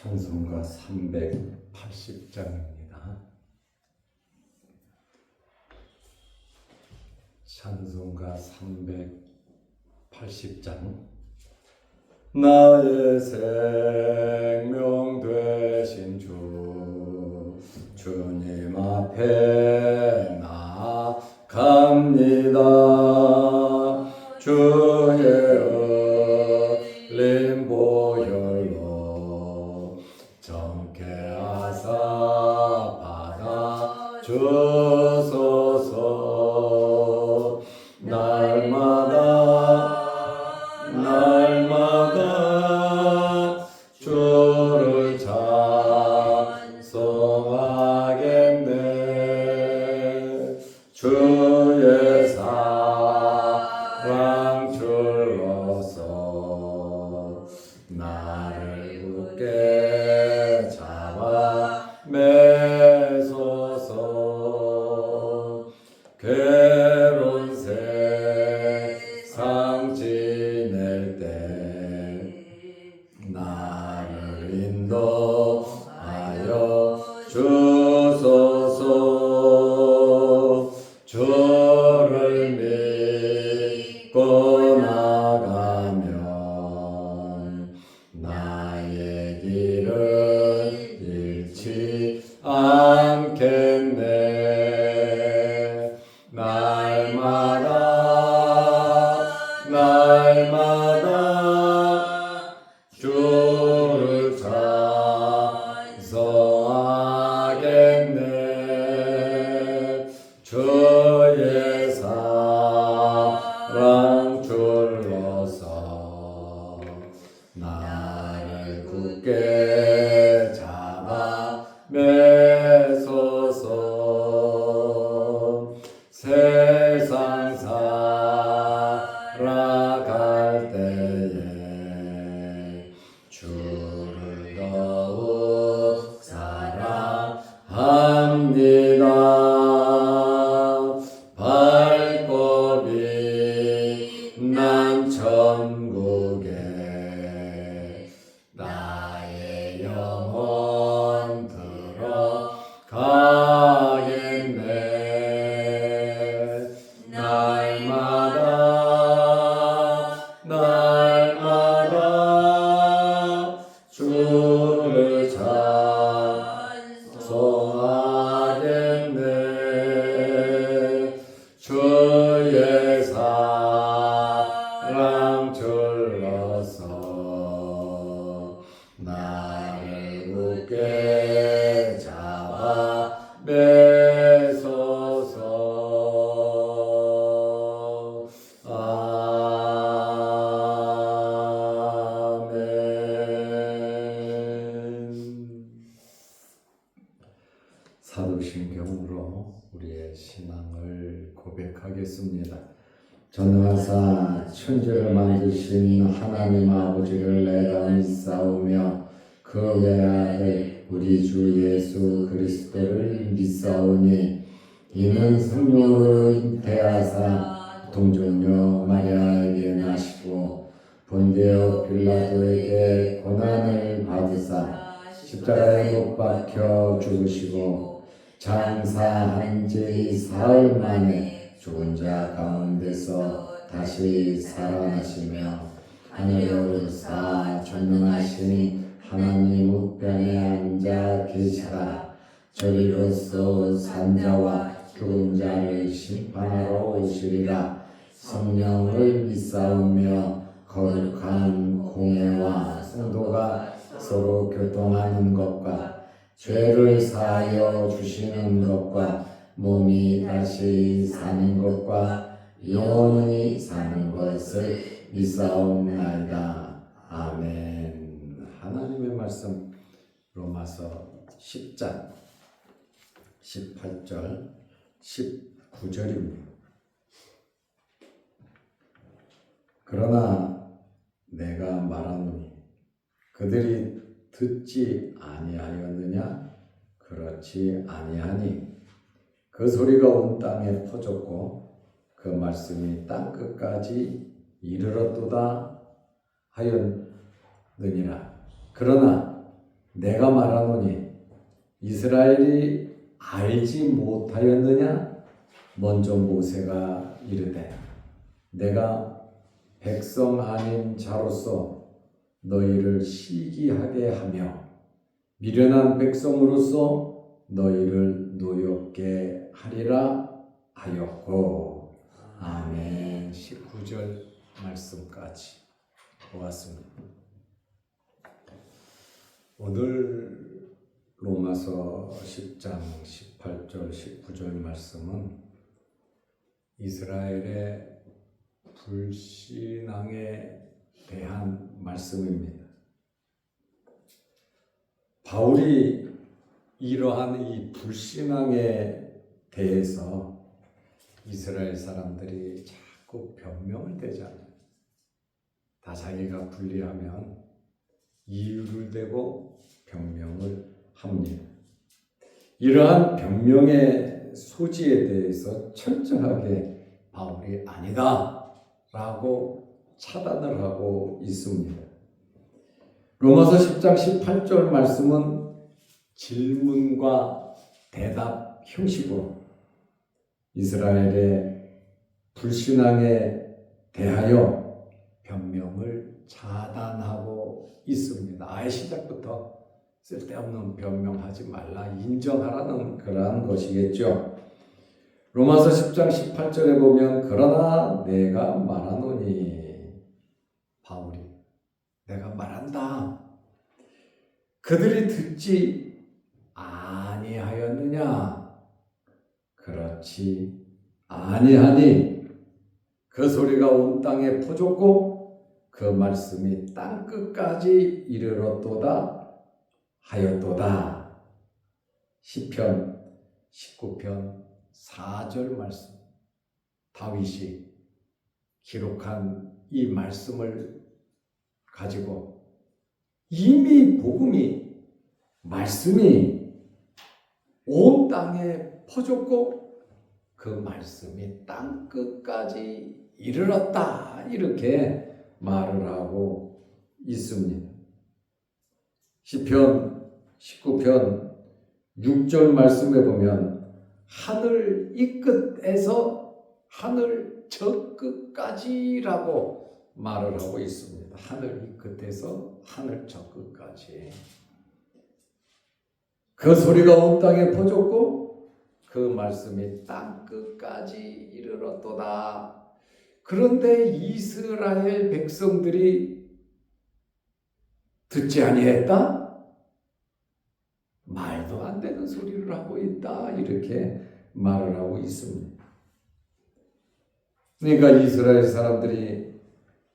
찬송가 380장입니다. 찬송가 380장. 나의 생명 되신 주님 앞에 나아갑니다. 주의 흘린 보혈로 정케 하사 받아 주소서. 날마다 주를 찬송하겠네. 주의 사랑 줄로서 나를 굳게 잡아 매소서. 괴로운 세상 지낼 때 나를 인도하여 주소서. 주를 믿고 나가면 나의 길을 잃지 않겠네. 날마다 주를 찬송하겠네. 주의 사랑 줄로서 나를 굳게 잡아 매소서. 세상 살아갈 때에 주를 더욱 사랑합니다. 밝고 빛난 천국에 나의 영혼 들어가겠네. 날마다 주를 찬송하겠네. 주의 사랑 줄로서 나를 굳게 잡아 매소서. 사도신경으로 우리의 신앙을 고백하겠습니다. 전능하사 천지를 만드신 하나님 아버지를 내가 믿사오며 그 외아들 우리 주 예수 그리스도를 믿사오니 이는 성령으로 잉태하사 동정녀 마리아에게 나시고 본디오 빌라도에게 고난을 받으사 십자가에 못 박혀 죽으시고 장사한 지 사흘 만에 죽은 자 가운데서 다시 살아나시며 하늘에 오르사 전능하신 하나님 우편에 앉아 계시다. 저리로서 산자와 죽은 자를 심판하러 오시리라. 성령을 믿사오며 거룩한 공회와 성도가 서로 교통하는 것과 죄를 사하여 주시는 것과 몸이 다시 사는 것과 영원히 사는 것을 믿사옵나이다. 아멘. 하나님의 말씀 로마서 10장 18절 19절입니다. 그러나 내가 말하노니 그들이 듣지 아니하였느냐? 그렇지 아니하니 그 소리가 온 땅에 퍼졌고 그 말씀이 땅 끝까지 이르렀도다 하였느니라. 그러나 내가 말하노니 이스라엘이 알지 못하였느냐? 먼저 모세가 이르되 내가 백성 아닌 자로서 너희를 시기하게 하며 미련한 백성으로서 너희를 노엽게 하리라 하였고. 아멘. 19절 말씀까지 보았습니다. 오늘 로마서 10장 18절 19절 말씀은 이스라엘의 불신앙에 대한 말씀입니다. 바울이 이러한 이 불신앙에 대해서 이스라엘 사람들이 자꾸 변명을 대잖아요. 다 자기가 불리하면 이유를 대고 변명을 합니다. 이러한 변명의 소지에 대해서 철저하게 바울이 아니다 라고 차단을 하고 있습니다. 로마서 10장 18절 말씀은 질문과 대답 형식으로 이스라엘의 불신앙에 대하여 변명을 차단하고 있습니다. 아예 시작부터 쓸데없는 변명하지 말라, 인정하라는 그러한 것이겠죠. 로마서 10장 18절에 보면 그러나 내가 말하노니, 바울이 내가 말한다. 그들이 듣지 아니하였느냐? 그렇지 아니하니 그 소리가 온 땅에 퍼졌고 그 말씀이 땅 끝까지 이르렀도다 하였도다. 시편 19편 4절 말씀, 다윗이 기록한 이 말씀을 가지고 이미 복음이, 말씀이 온 땅에 퍼졌고 그 말씀이 땅 끝까지 이르렀다, 이렇게 말을 하고 있습니다. 시편 19편 6절 말씀에 보면 하늘 이 끝에서 하늘 저 끝까지라고 말을 하고 있습니다. 하늘 이 끝에서 하늘 저 끝까지. 그 소리가 온 땅에 퍼졌고 그 말씀이 땅 끝까지 이르렀도다. 그런데 이스라엘 백성들이 듣지 아니했다? 말도 안 되는 소리를 하고 있다, 이렇게 말을 하고 있습니다. 그러니까 이스라엘 사람들이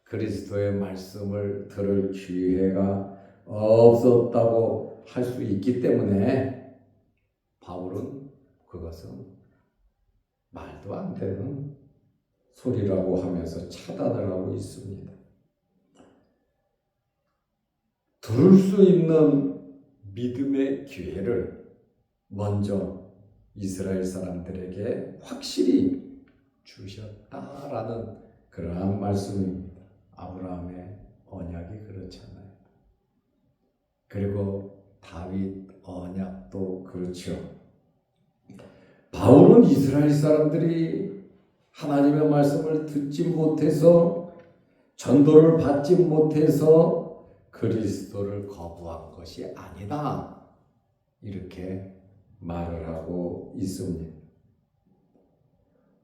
그리스도의 말씀을 들을 기회가 없었다고 할 수 있기 때문에 바울은 그것은 말도 안 되는 소리라고 하면서 차단을 하고 있습니다. 들을 수 있는 믿음의 기회를 먼저 이스라엘 사람들에게 확실히 주셨다라는 그러한 말씀입니다. 아브라함의 언약이 그렇잖아요. 그리고 다윗 언약도 그렇죠. 바울은 이스라엘 사람들이 하나님의 말씀을 듣지 못해서, 전도를 받지 못해서 그리스도를 거부한 것이 아니다, 이렇게 말을 하고 있습니다.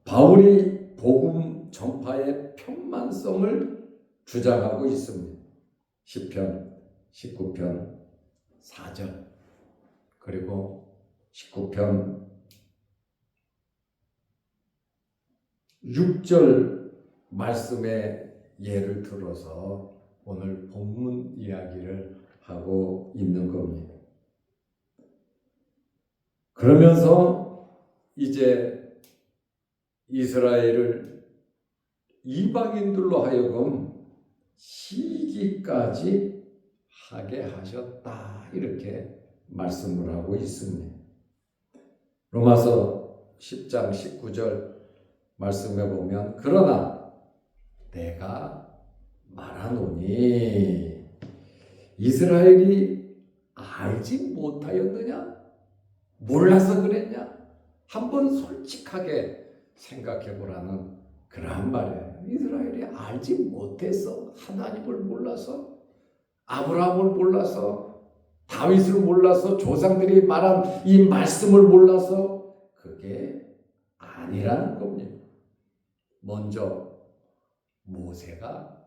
바울이 복음 전파의 편만성을 주장하고 있습니다. 시편 19편 4절 그리고 19편 6절 말씀의 예를 들어서 오늘 본문 이야기를 하고 있는 겁니다. 그러면서 이제 이스라엘을 이방인들로 하여금 시기까지 하게 하셨다, 이렇게 말씀을 하고 있습니다. 로마서 10장 19절 말씀해 보면 그러나 내가 말하노니 이스라엘이 알지 못하였느냐? 몰라서 그랬냐? 한번 솔직하게 생각해 보라는 그러한 말이에요. 이스라엘이 알지 못해서, 하나님을 몰라서, 아브라함을 몰라서, 다윗을 몰라서, 조상들이 말한 이 말씀을 몰라서 그게 아니라는 겁니다. 먼저 모세가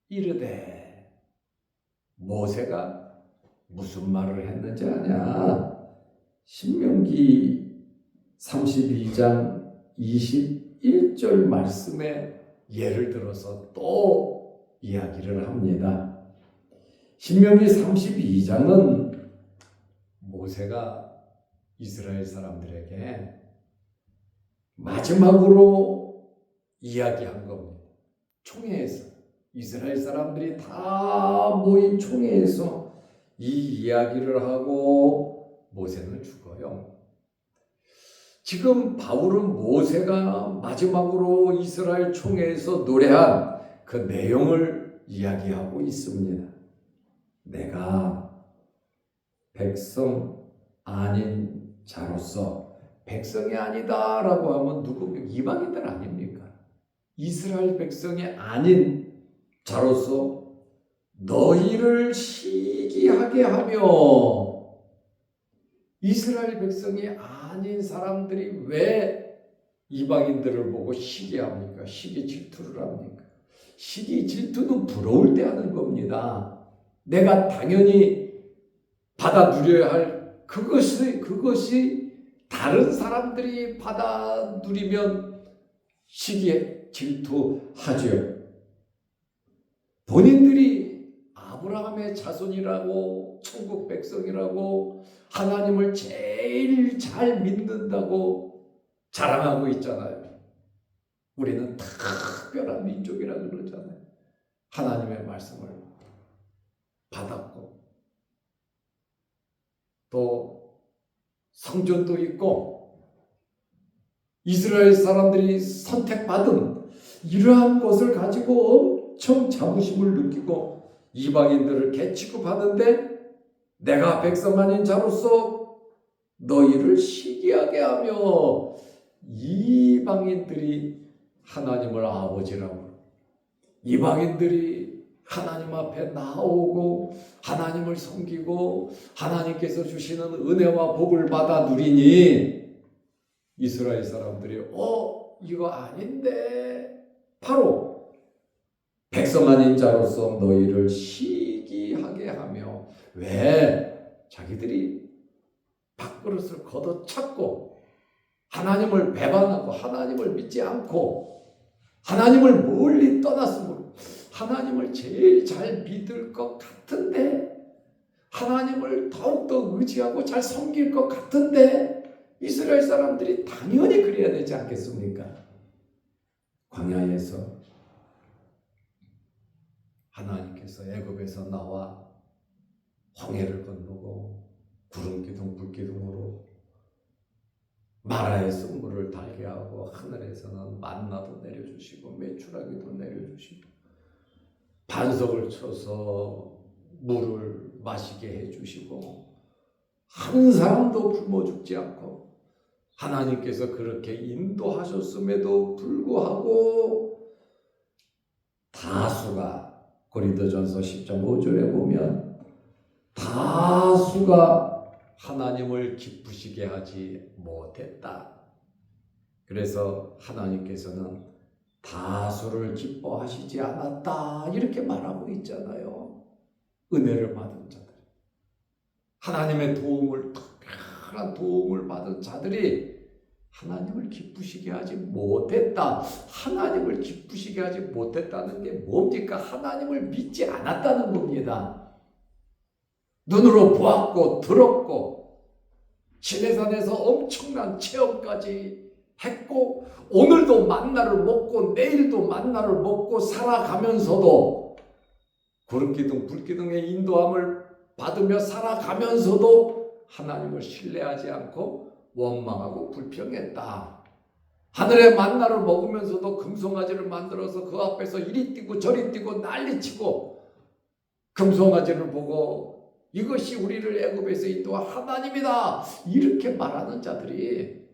이르되, 모세가 무슨 말을 했는지 아냐? 신명기 32장 21절 말씀에 예를 들어서 또 이야기를 합니다. 신명기 32장은 모세가 이스라엘 사람들에게 마지막으로 이야기한 겁니다. 총회에서, 이스라엘 사람들이 다 모인 총회에서 이 이야기를 하고 모세는 죽어요. 지금 바울은 모세가 마지막으로 이스라엘 총회에서 노래한 그 내용을 이야기하고 있습니다. 내가 백성 아닌 자로서, 백성이 아니다라고 하면 누구? 이방인들 아닙니까? 이스라엘 백성이 아닌 자로서 너희를 시기하게 하며, 이스라엘 백성이 아닌 사람들이 왜 이방인들을 보고 시기합니까? 시기 질투를 합니까? 시기 질투는 부러울 때 하는 겁니다. 내가 당연히 받아 누려야 할 그것이 다른 사람들이 받아 누리면 시기에 질투하죠. 본인들이 아브라함의 자손이라고, 천국 백성이라고, 하나님을 제일 잘 믿는다고 자랑하고 있잖아요. 우리는 특별한 민족이라고 그러잖아요. 하나님의 말씀을 받았고, 또 성전도 있고, 이스라엘 사람들이 선택받은 이러한 것을 가지고 엄청 자부심을 느끼고 이방인들을 개취급하는데, 내가 백성 아닌 자로서 너희를 시기하게 하며, 이방인들이 하나님을 아버지라고, 이방인들이 하나님 앞에 나오고 하나님을 섬기고 하나님께서 주시는 은혜와 복을 받아 누리니, 이스라엘 사람들이 이거 아닌데, 바로 백성 아닌 자로서 너희를 시기하게 하며, 왜? 자기들이 밥그릇을 걷어찼고 하나님을 배반하고 하나님을 믿지 않고 하나님을 멀리 떠났으므로 하나님을 제일 잘 믿을 것 같은데, 하나님을 더욱더 의지하고 잘 섬길 것 같은데, 이스라엘 사람들이 당연히 그래야 되지 않겠습니까? 광야에서 하나님께서 애굽에서 나와 홍해를 건너고 구름기둥 불기둥으로 마라의 쓴물을 달게 하고, 하늘에서는 만나도 내려주시고 메추라기도 내려주시고 반석을 쳐서 물을 마시게 해주시고, 한 사람도 굶어 죽지 않고 하나님께서 그렇게 인도하셨음에도 불구하고 다수가, 고린도전서 10장 5절에 보면 다수가 하나님을 기쁘시게 하지 못했다. 그래서 하나님께서는 다수를 기뻐하시지 않았다, 이렇게 말하고 있잖아요. 은혜를 받은 자들, 하나님의 도움을, 특별한 도움을 받은 자들이 하나님을 기쁘시게 하지 못했다. 하나님을 기쁘시게 하지 못했다는 게 뭡니까? 하나님을 믿지 않았다는 겁니다. 눈으로 보았고 들었고 시내산에서 엄청난 체험까지 했고, 오늘도 만나를 먹고 내일도 만나를 먹고 살아가면서도, 구름기둥 불기둥의 인도함을 받으며 살아가면서도 하나님을 신뢰하지 않고 원망하고 불평했다. 하늘의 만나를 먹으면서도 금송아지를 만들어서 그 앞에서 이리 뛰고 저리 뛰고 난리치고, 금송아지를 보고 이것이 우리를 애굽에서 인도한 하나님이다. 이렇게 말하는 자들이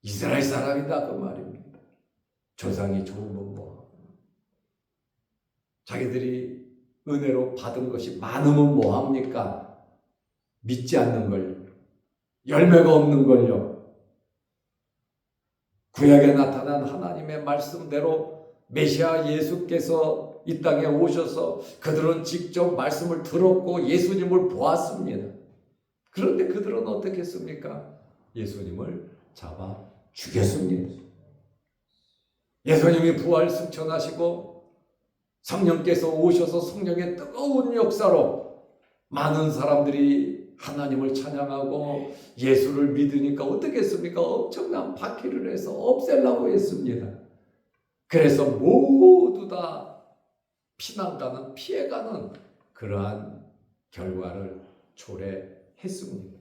이스라엘 사람이다 그 말입니다. 조상이 좋으면 뭐, 자기들이 은혜로 받은 것이 많으면 뭐합니까? 믿지 않는 걸요. 열매가 없는 걸요. 구약에 나타난 하나님의 말씀대로 메시아 예수께서 이 땅에 오셔서 그들은 직접 말씀을 들었고 예수님을 보았습니다. 그런데 그들은 어떻게 했습니까? 예수님을 잡아 죽였습니다. 예수님이 부활 승천하시고 성령께서 오셔서 성령의 뜨거운 역사로 많은 사람들이 하나님을 찬양하고 예수를 믿으니까 어떻게 했습니까? 엄청난 박해를 해서 없애려고 했습니다. 그래서 모두 다 피난가는 피해가는 그러한 결과를 초래했습니다.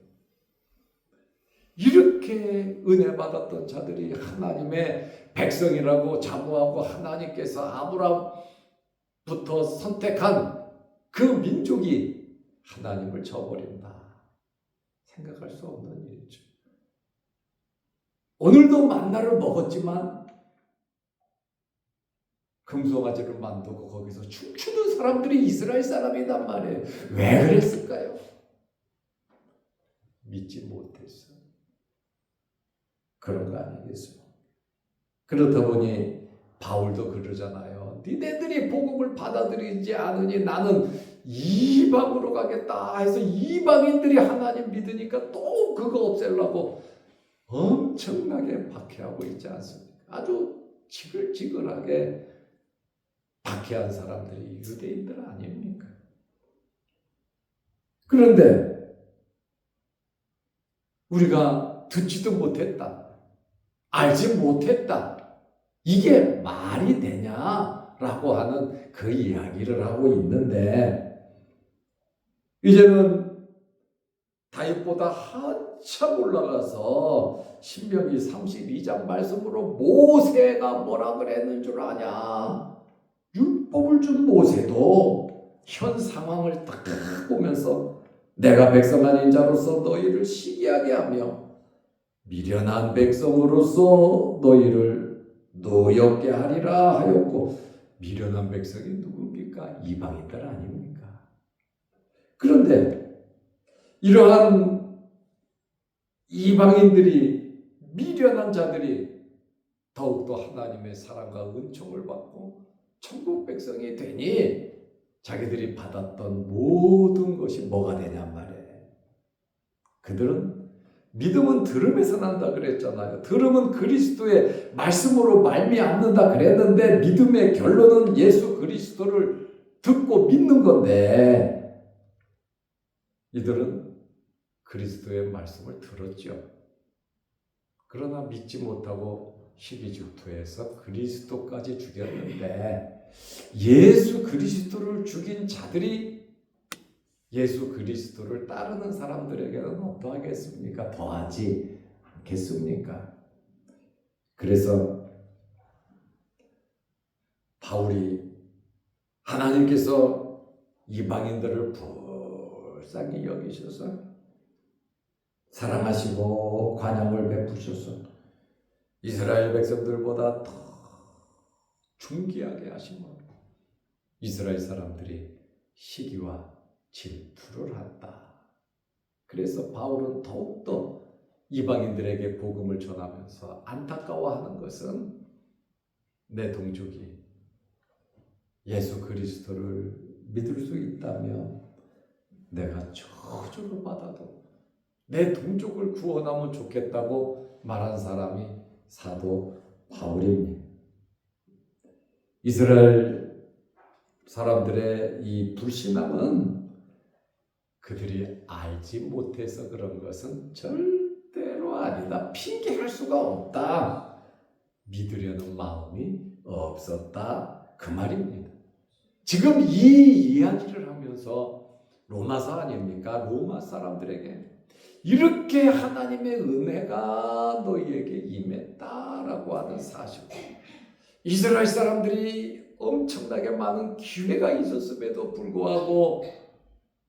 이렇게 은혜 받았던 자들이 하나님의 백성이라고 자부하고 하나님께서 아브라함부터 선택한 그 민족이 하나님을 저버린다. 생각할 수 없는 일이죠. 오늘도 만나를 먹었지만 금송아지를 만들고 거기서 춤추는 사람들이 이스라엘 사람이란 말이에요. 왜 그랬을까요? 믿지 못했어요. 그런 거 아니겠어요? 그렇다 보니 바울도 그러잖아요. 니네들이 복음을 받아들이지 않으니 나는 이방으로 가겠다 해서 이방인들이 하나님 믿으니까 또 그거 없애려고 엄청나게 박해하고 있지 않습니까? 아주 지글지글하게 박해한 사람들이 유대인들 아닙니까? 그런데 우리가 듣지도 못했다, 알지 못했다, 이게 말이 되냐라고 하는 그 이야기를 하고 있는데, 이제는 다윗보다 한참 올라가서 신명기 32장 말씀으로 모세가 뭐라 그랬는 줄 아냐? 율법을 준 모세도 현 상황을 딱 보면서 내가 백성 아닌 자로서 너희를 시기하게 하며 미련한 백성으로서 너희를 노엽게 하리라 하였고, 미련한 백성이 누굽니까? 이방인들 아닙니까? 그런데 이러한 이방인들이, 미련한 자들이 더욱더 하나님의 사랑과 은총을 받고 천국 백성이 되니 자기들이 받았던 모든 것이 뭐가 되냔 말이에요. 그들은 믿음은 들음에서 난다 그랬잖아요. 들음은 그리스도의 말씀으로 말미암는다 그랬는데 믿음의 결론은 예수 그리스도를 듣고 믿는 건데, 이들은 그리스도의 말씀을 들었죠. 그러나 믿지 못하고 시기질투해서 그리스도까지 죽였는데, 예수 그리스도를 죽인 자들이 예수 그리스도를 따르는 사람들에게는 어떠하겠습니까? 더하지 않겠습니까? 그래서 바울이 하나님께서 이방인들을 불쌍히 여기셔서 사랑하시고 관용을 베푸셔서 이스라엘 백성들보다 더 존귀하게 하심으로 이스라엘 사람들이 시기와 질투를 한다. 그래서 바울은 더욱더 이방인들에게 복음을 전하면서 안타까워하는 것은 내 동족이 예수 그리스도를 믿을 수 있다면 내가 저주를 받아도 내 동족을 구원하면 좋겠다고 말한 사람이 사도 바울입니다. 이스라엘 사람들의 이 불신앙은 그들이 알지 못해서 그런 것은 절대로 아니다. 핑계할 수가 없다. 믿으려는 마음이 없었다. 그 말입니다. 지금 이 이야기를 하면서 로마서 아닙니까? 로마 사람들에게 이렇게 하나님의 은혜가 너희에게 임했다라고 하는 사실. 이스라엘 사람들이 엄청나게 많은 기회가 있었음에도 불구하고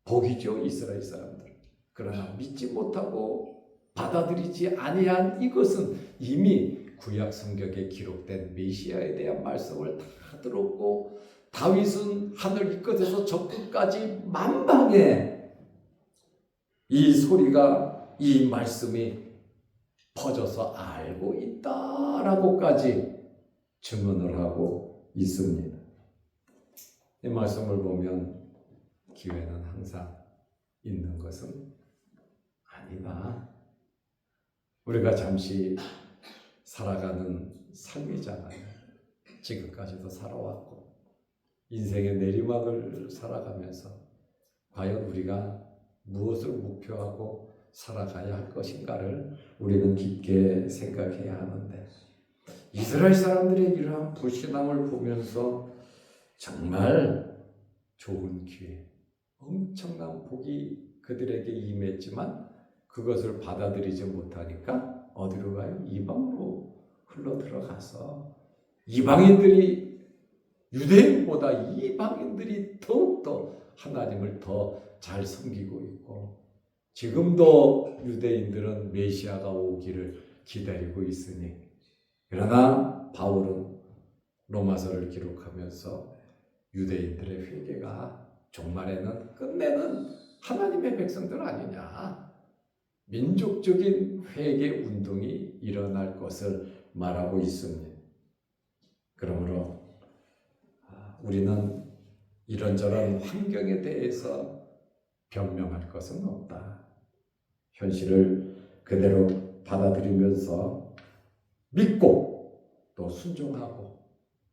복이죠, 이스라엘 사람들. 그러나 믿지 못하고 받아들이지 아니한 이것은 이미 구약 성경에 기록된 메시아에 대한 말씀을 다 들었고, 다윗은 하늘 이 끝에서 저 끝까지 만방에 이 소리가, 이 말씀이 퍼져서 알고 있다라고까지 증언을 하고 있습니다. 이 말씀을 보면 기회는 항상 있는 것은 아니다. 우리가 잠시 살아가는 삶이잖아요. 지금까지도 살아왔고 인생의 내리막을 살아가면서 과연 우리가 무엇을 목표하고 살아가야 할 것인가를 우리는 깊게 생각해야 하는데, 이스라엘 사람들의 이러한 불신앙을 보면서 정말 좋은 기회, 엄청난 복이 그들에게 임했지만 그것을 받아들이지 못하니까 어디로 가요? 이방으로 흘러 들어가서 이방인들이, 유대인보다 이방인들이 더욱더 하나님을 더 잘 섬기고 있고, 지금도 유대인들은 메시아가 오기를 기다리고 있으니, 그러나 바울은 로마서를 기록하면서 유대인들의 회개가 종말에는 끝내는 하나님의 백성들 아니냐, 민족적인 회개 운동이 일어날 것을 말하고 있습니다. 그러므로 우리는 이런저런 환경에 대해서 변명할 것은 없다. 현실을 그대로 받아들이면서 믿고 또 순종하고,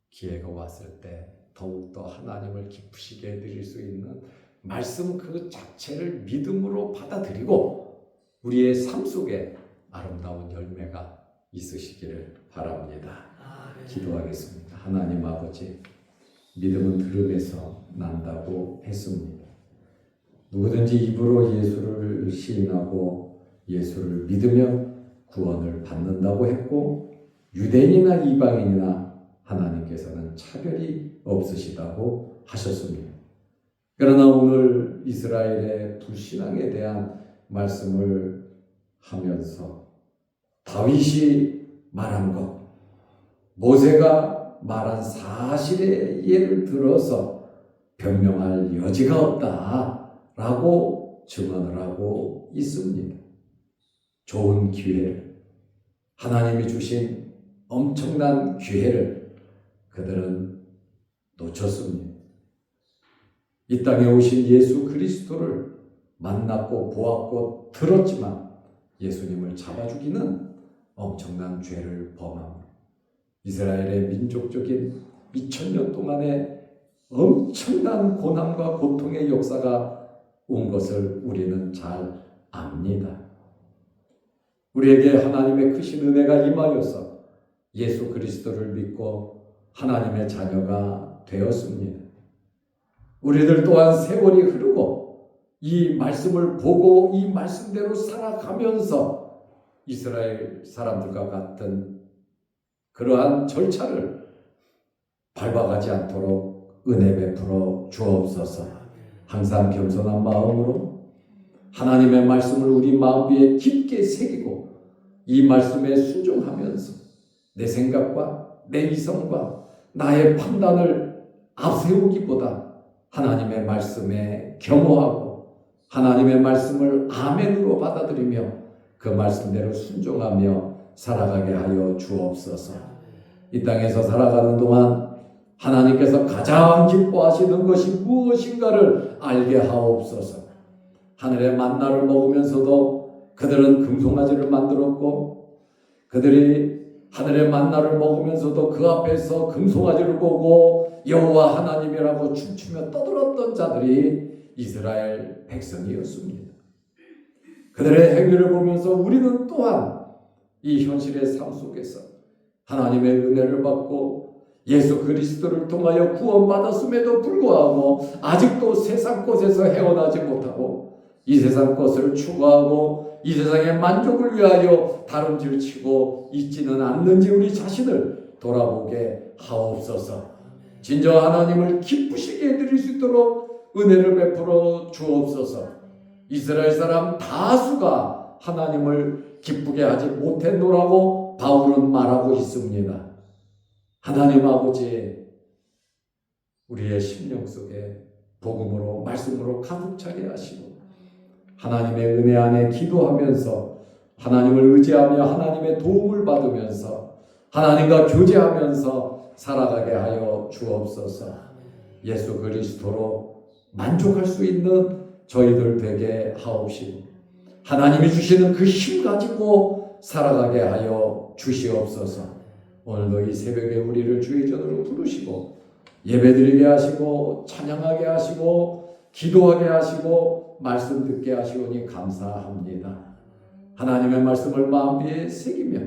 기회가 왔을 때 더욱더 하나님을 기쁘시게 해드릴 수 있는 말씀 그 자체를 믿음으로 받아들이고 우리의 삶 속에 아름다운 열매가 있으시기를 바랍니다. 기도하겠습니다. 하나님 아버지, 믿음은 들음에서 난다고 했습니다. 누구든지 입으로 예수를 시인하고 예수를 믿으며 구원을 받는다고 했고, 유대인이나 이방인이나 하나님께서는 차별이 없으시다고 하셨습니다. 그러나 오늘 이스라엘의 불신앙에 대한 말씀을 하면서 다윗이 말한 것, 모세가 말한 사실의 예를 들어서 변명할 여지가 없다라고 증언을 하고 있습니다. 좋은 기회를, 하나님이 주신 엄청난 기회를 그들은 놓쳤습니다. 이 땅에 오신 예수 그리스도를 만났고 보았고 들었지만 예수님을 잡아 죽이는 엄청난 죄를 범함으로 이스라엘의 민족적인 2000년 동안의 엄청난 고난과 고통의 역사가 온 것을 우리는 잘 압니다. 우리에게 하나님의 크신 은혜가 임하여서 예수 그리스도를 믿고 하나님의 자녀가 되었습니다. 우리들 또한 세월이 흐르고 이 말씀을 보고 이 말씀대로 살아가면서 이스라엘 사람들과 같은 그러한 절차를 밟아가지 않도록 은혜 베풀어 주옵소서. 항상 겸손한 마음으로 하나님의 말씀을 우리 마음 위에 깊게 새기고 이 말씀에 순종하면서 내 생각과 내 이성과 나의 판단을 앞세우기보다 하나님의 말씀에 겸허하고 하나님의 말씀을 아멘으로 받아들이며 그 말씀대로 순종하며 살아가게 하여 주옵소서. 이 땅에서 살아가는 동안 하나님께서 가장 기뻐하시는 것이 무엇인가를 알게 하옵소서. 하늘의 만나를 먹으면서도 그들은 금송아지를 만들었고, 그들이 하늘의 만나를 먹으면서도 그 앞에서 금송아지를 보고 여호와 하나님이라고 춤추며 떠들었던 자들이 이스라엘 백성이었습니다. 그들의 행위를 보면서 우리는 또한 이 현실의 삶 속에서 하나님의 은혜를 받고 예수 그리스도를 통하여 구원받았음에도 불구하고 아직도 세상 것에서 헤어나지 못하고 이 세상 것을 추구하고 이 세상의 만족을 위하여 다름질치고 있지는 않는지 우리 자신을 돌아보게 하옵소서. 진정 하나님을 기쁘시게 해드릴 수 있도록 은혜를 베풀어 주옵소서. 이스라엘 사람 다수가 하나님을 기쁘게 하지 못했노라고 바울은 말하고 있습니다. 하나님 아버지, 우리의 심령 속에 복음으로 말씀으로 가득 차게 하시고 하나님의 은혜 안에 기도하면서 하나님을 의지하며 하나님의 도움을 받으면서 하나님과 교제하면서 살아가게 하여 주옵소서. 예수 그리스도로 만족할 수 있는 저희들 되게 하옵시고 하나님이 주시는 그 힘 가지고 살아가게 하여 주시옵소서. 오늘도 이 새벽에 우리를 주의 전으로 부르시고 예배드리게 하시고 찬양하게 하시고 기도하게 하시고 말씀 듣게 하시오니 감사합니다. 하나님의 말씀을 마음에 새기며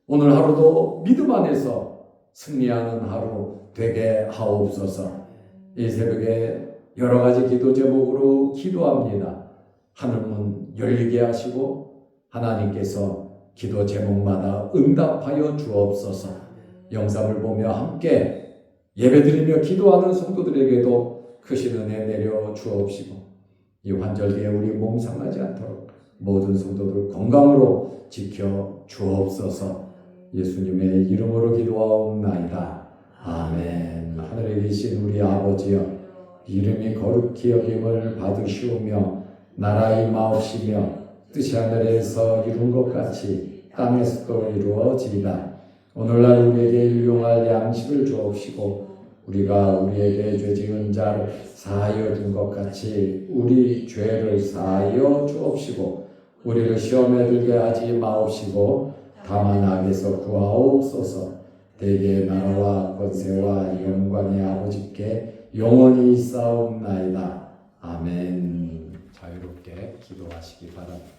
오늘 하루도 믿음 안에서 승리하는 하루 되게 하옵소서. 이 새벽에 여러 가지 기도 제목으로 기도합니다. 하늘문 열리게 하시고 하나님께서 기도 제목마다 응답하여 주옵소서. 영상을 보며 함께 예배드리며 기도하는 성도들에게도 크신 은혜 내려 주옵시고 이 환절기에 우리 몸 상하지 않도록 모든 성도들 건강으로 지켜 주옵소서. 예수님의 이름으로 기도하옵나이다. 아멘. 하늘에 계신 우리 아버지여, 이름이 거룩히 여김을 받으시오며 나라 임하옵시며 뜻이 하늘에서 이룬 것 같이 땅에서도 이루어지이다. 오늘날 우리에게 일용할 양식을 주옵시고 우리가 우리에게 죄 지은 자를 사하여 준 것 같이 우리 죄를 사하여 주옵시고 우리를 시험에 들게 하지 마옵시고 다만 악에서 구하옵소서. 대개 나라와 권세와 영광의 아버지께 영원히 있사옵나이다. 아멘. 자유롭게 기도하시기 바랍니다.